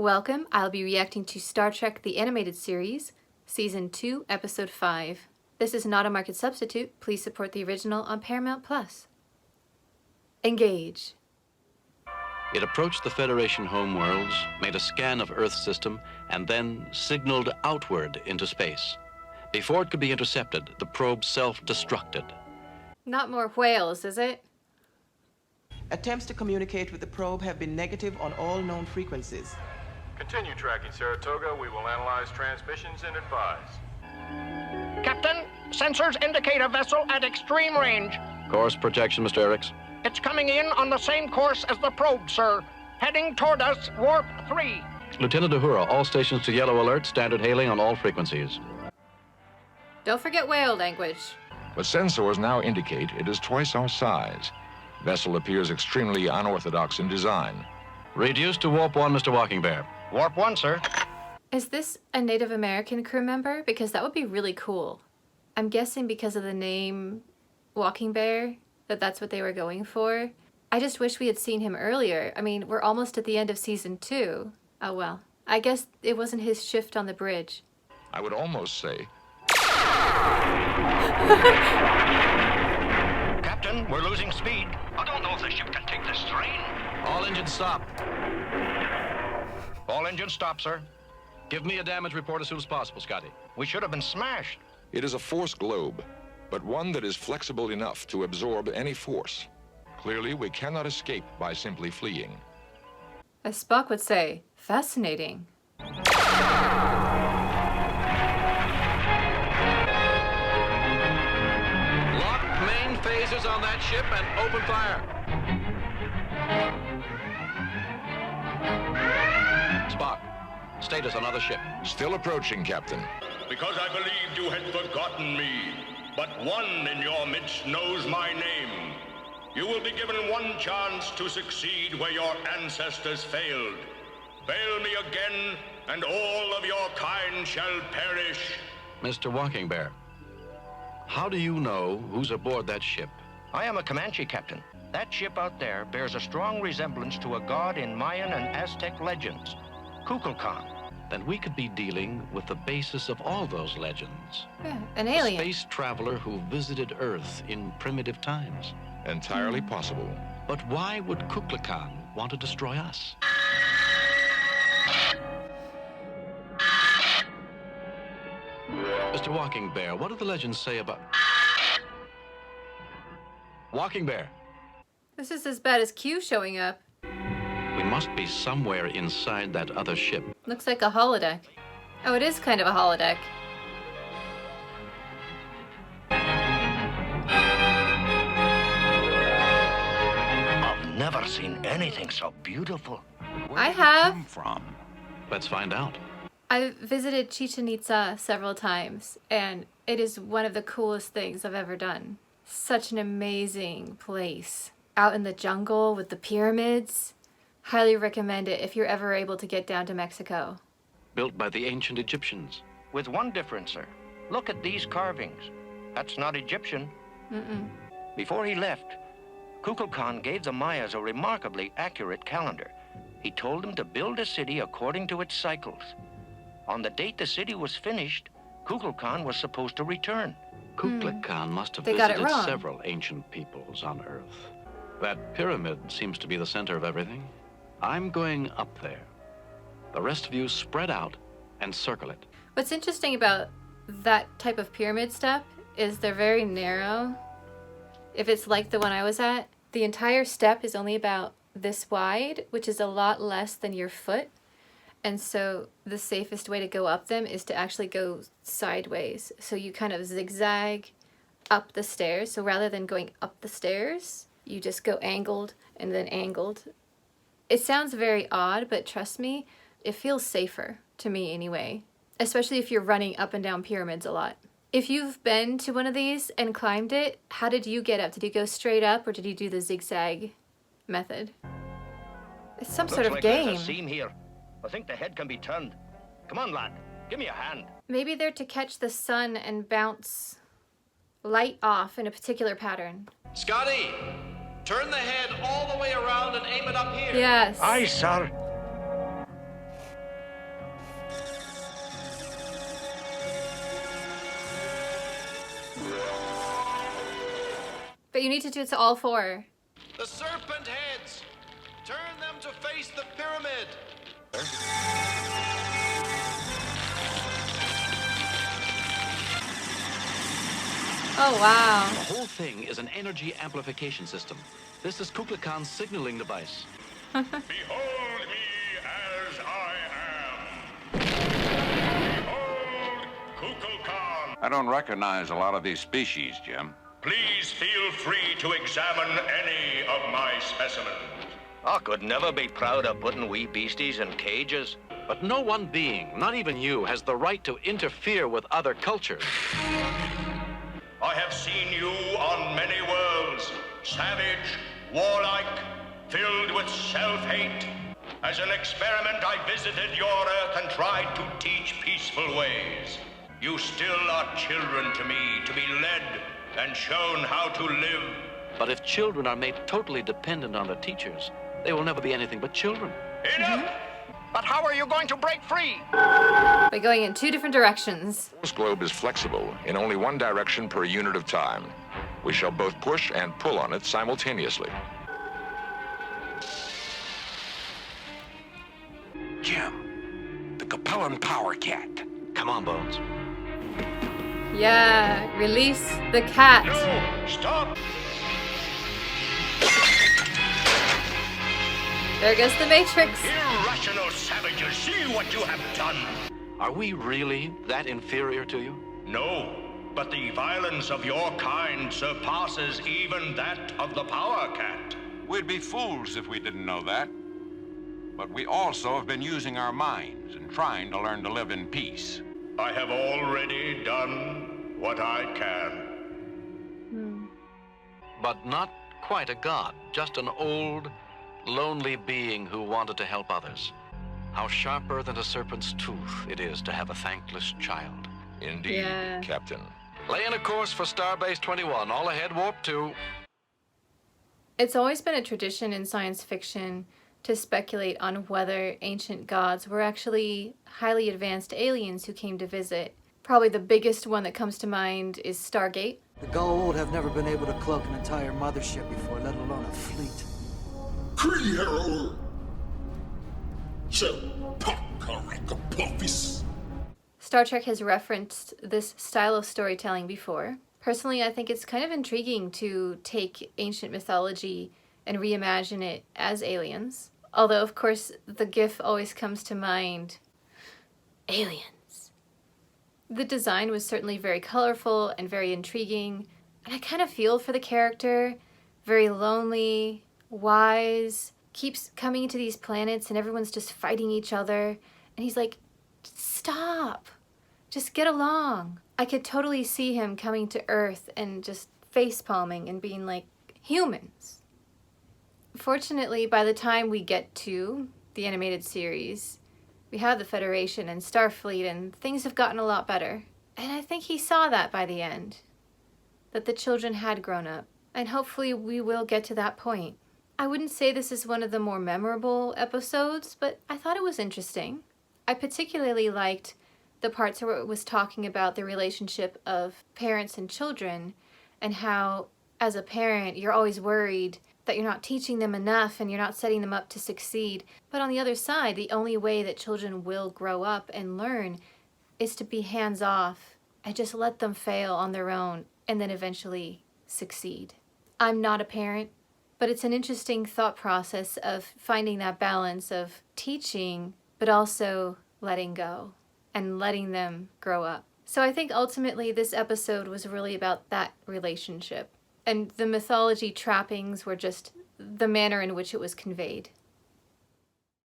Welcome, I'll be reacting to Star Trek The Animated Series, Season 2, Episode 5. This is not a market substitute. Please support the original on Paramount+. Engage. It approached the Federation homeworlds, made a scan of Earth's system, and then signaled outward into space. Before it could be intercepted, the probe self-destructed. Not more whales, is it? Attempts to communicate with the probe have been negative on all known frequencies. Continue tracking Saratoga. We will analyze transmissions and advise. Captain, sensors indicate a vessel at extreme range. Course protection, Mr. Eriks. It's coming in on the same course as the probe, sir. Heading toward us, warp 3. Lieutenant Uhura, all stations to yellow alert, standard hailing on all frequencies. Don't forget whale language. But sensors now indicate it is twice our size. Vessel appears extremely unorthodox in design. Reduced to warp 1, Mr. Walking Bear. Warp 1, sir. Is this a Native American crew member? Because that would be really cool. I'm guessing because of the name Walking Bear, that's what they were going for. I just wish we had seen him earlier. I mean, we're almost at the end of Season 2. Oh well. I guess it wasn't his shift on the bridge. I would almost say, Captain, we're losing speed. I don't know if the ship can take this strain. All engines stop. All engines stop, sir. Give me a damage report as soon as possible, Scotty. We should have been smashed. it is a force globe, but one that is flexible enough to absorb any force. Clearly, we cannot escape by simply fleeing. As Spock would say, fascinating. Lock main phasers on that ship and open fire. Spock, status on other ship. Still approaching, Captain. Because I believed you had forgotten me. But one in your midst knows my name. You will be given one chance to succeed where your ancestors failed. Fail me again, and all of your kind shall perish. Mr. Walking Bear, how do you know who's aboard that ship? I am a Comanche, Captain. That ship out there bears a strong resemblance to a god in Mayan and Aztec legends, Kukulkan. Then we could be dealing with the basis of all those legends. Yeah, an A alien. space traveler who visited Earth in primitive times. Entirely possible. But why would Kukulkan want to destroy us? Mr. Walking Bear, what do the legends say about... Walking Bear, This is as bad as Q showing up. we must be somewhere inside that other ship. Looks like a holodeck. Oh, it is kind of a holodeck. I've never seen anything so beautiful. I have. Let's find out. I visited Chichen Itza several times, and it is one of the coolest things I've ever done. Such an amazing place. Out in the jungle with the pyramids. Highly recommend it if you're ever able to get down to Mexico. Built by the ancient Egyptians. With one difference, sir. Look at these carvings. That's not Egyptian. Before he left, Kukulkan gave the Mayas a remarkably accurate calendar. He told them to build a city according to its cycles. On the date the city was finished, Kukulkan was supposed to return. Kukulkan must have They got it visited wrong. several ancient peoples on Earth. That pyramid seems to be the center of everything. I'm going up there. The rest of you spread out and circle it. What's interesting about that type of pyramid step is they're very narrow. If it's like the one I was at, the entire step is only about this wide, which is a lot less than your foot. And so the safest way to go up them is to actually go sideways. So you kind of zigzag up the stairs. So rather than going up the stairs, you just go angled and then angled. It sounds very odd, but trust me, it feels safer to me anyway. Especially if you're running up and down pyramids a lot. If you've been to one of these and climbed it, how did you get up? Did you go straight up or did you do the zigzag method? It's some sort of like game. There's a seam here. I think the head can be turned. Come on, lad. Give me a hand. Maybe they're to catch the sun and bounce light off in a particular pattern. Scotty, turn the head all the way around and aim it up here. Yes. Aye, sir. But you need to do it to all four. The serpent heads! Turn them to face the pyramid! Oh, wow. The whole thing is an energy amplification system. This is Kublai Khan's signaling device. Behold me as I am. Behold Kukulkan. I don't recognize a lot of these species, Jim. Please feel free to examine any of my specimens. I could never be proud of putting wee beasties in cages. But no one being, not even you, has the right to interfere with other cultures. I have seen you on many worlds, savage, warlike, filled with self-hate. As an experiment, I visited your Earth and tried to teach peaceful ways. You still are children to me, to be led and shown how to live. But if children are made totally dependent on their teachers, they will never be anything but children. Enough! But how are you going to break free? By going in two different directions. This globe is flexible in only one direction per unit of time. We shall both push and pull on it simultaneously. Jim, the Capellan Power Cat. Come on, Bones. Yeah, release the cat. No! Stop! There goes the Matrix. Irrational savages, see what you have done! Are we really that inferior to you? No, but the violence of your kind surpasses even that of the Power Cat. We'd be fools if we didn't know that. But we also have been using our minds and trying to learn to live in peace. I have already done what I can. But not quite a god, just an old, lonely being who wanted to help others. How sharper than a serpent's tooth it is to have a thankless child. Indeed, Yeah. Captain. Laying a course for Starbase 21, all ahead, warp 2. It's always been a tradition in science fiction to speculate on whether ancient gods were actually highly advanced aliens who came to visit. Probably the biggest one that comes to mind is Stargate. The gold have never been able to cloak an entire mothership before, let alone a fleet. Star Trek has referenced this style of storytelling before. Personally, I think it's kind of intriguing to take ancient mythology and reimagine it as aliens. Although, of course, the GIF always comes to mind. Aliens. The design was certainly very colorful and very intriguing, and I kind of feel for the character. Very lonely, wise, keeps coming to these planets and everyone's just fighting each other. And he's like, stop, just get along. I could totally see him coming to Earth and just face-palming and being like, humans. Fortunately, by the time we get to the animated series, we have the Federation and Starfleet and things have gotten a lot better. And I think he saw that by the end, that the children had grown up. And hopefully we will get to that point. I wouldn't say this is one of the more memorable episodes, but I thought it was interesting. I particularly liked the parts where it was talking about the relationship of parents and children and how, as a parent, you're always worried that you're not teaching them enough and you're not setting them up to succeed. But on the other side, the only way that children will grow up and learn is to be hands-off and just let them fail on their own and then eventually succeed. I'm not a parent, but it's an interesting thought process of finding that balance of teaching, but also letting go and letting them grow up. So I think ultimately this episode was really about that relationship. And the mythology trappings were just the manner in which it was conveyed.